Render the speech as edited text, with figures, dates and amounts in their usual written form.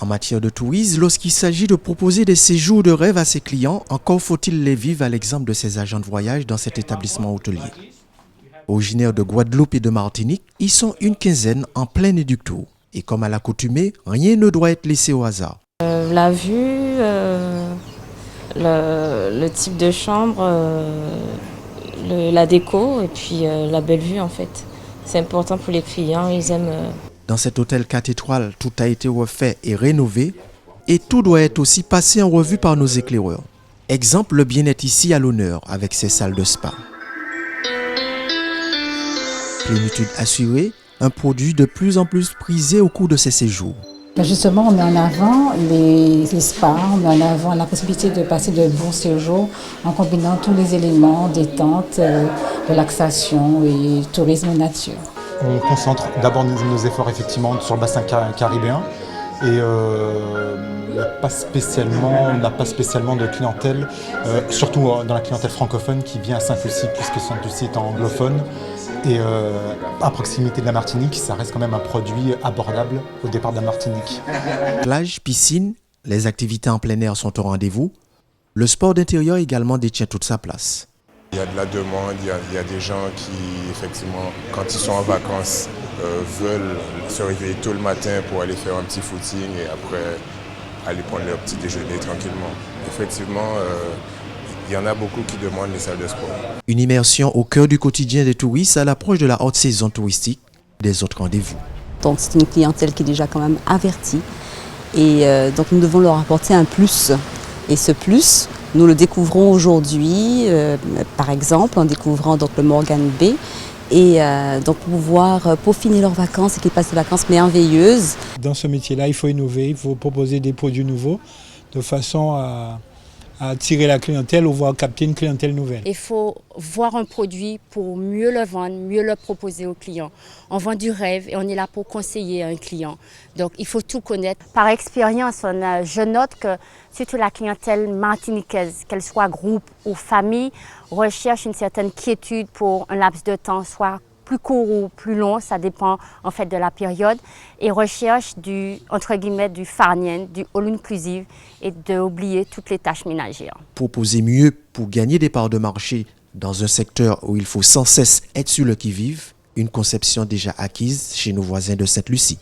En matière de tourisme, lorsqu'il s'agit de proposer des séjours de rêve à ses clients, encore faut-il les vivre à l'exemple de ces agents de voyage dans cet établissement hôtelier. Originaires de Guadeloupe et de Martinique, ils sont une quinzaine en plein éductour. Et comme à l'accoutumée, rien ne doit être laissé au hasard. La vue, le type de chambre, la déco et puis la belle vue en fait. C'est important pour les clients, ils aiment. Dans cet hôtel 4 étoiles, tout a été refait et rénové et tout doit être aussi passé en revue par nos éclaireurs. Exemple, le bien-être ici à l'honneur avec ses salles de spa. Plénitude assurée, un produit de plus en plus prisé au cours de ces séjours. Justement, on met en avant les spas, on met en avant la possibilité de passer de bons séjours en combinant tous les éléments détente, relaxation et tourisme et nature. On concentre d'abord nos efforts effectivement sur le bassin caribéen et on n'a pas spécialement de clientèle, surtout dans la clientèle francophone qui vient à Sainte-Lucie puisque Sainte-Lucie est anglophone. Et à proximité de la Martinique, ça reste quand même un produit abordable au départ de la Martinique. Plage, piscine, les activités en plein air sont au rendez-vous. Le sport d'intérieur également détient toute sa place. Il y a de la demande, il y a des gens qui, effectivement, quand ils sont en vacances, veulent se réveiller tôt le matin pour aller faire un petit footing et après aller prendre leur petit déjeuner tranquillement. Effectivement, il y en a beaucoup qui demandent les salles de sport. Une immersion au cœur du quotidien des touristes à l'approche de la haute saison touristique des autres rendez-vous. Donc c'est une clientèle qui est déjà quand même avertie et donc nous devons leur apporter un plus. Et ce plus, nous le découvrons aujourd'hui, par exemple en découvrant donc, le Morgan Bay et donc pouvoir peaufiner leurs vacances et qu'ils passent des vacances merveilleuses. Dans ce métier-là, il faut innover, il faut proposer des produits nouveaux de façon à attirer la clientèle ou voir capter une clientèle nouvelle. Il faut voir un produit pour mieux le vendre, mieux le proposer aux clients. On vend du rêve et on est là pour conseiller un client. Donc il faut tout connaître. Par expérience, je note que surtout la clientèle martiniquaise, qu'elle soit groupe ou famille, recherche une certaine quiétude pour un laps de temps, soit plus court ou plus long, ça dépend en fait de la période, et recherche entre guillemets du farniente, du all inclusive et d'oublier toutes les tâches ménagères. Proposer mieux pour gagner des parts de marché dans un secteur où il faut sans cesse être sur le qui-vive, une conception déjà acquise chez nos voisins de Sainte-Lucie.